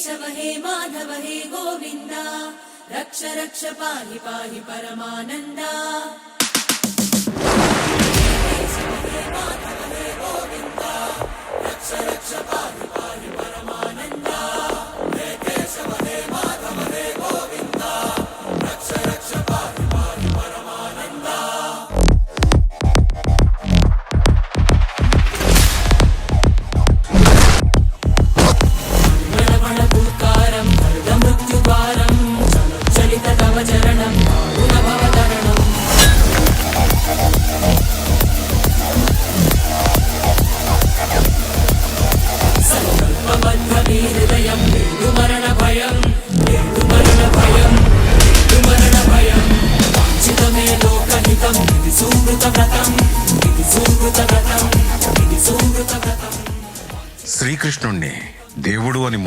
केशव हे माधव हे गोविन्दा रक्ष रक्ष पाहि पाहि परमानन्दा केशव हे माधव हे गोविन्दा रक्ष रक्ष पाहि पाहि परमानन्दा हे केशव हे माधव हे गोविन्दा रक्ष रक्ष पाहि पाहि परमानन्दा శ్రీకృష్ణుణ్ణి దేవుడు అని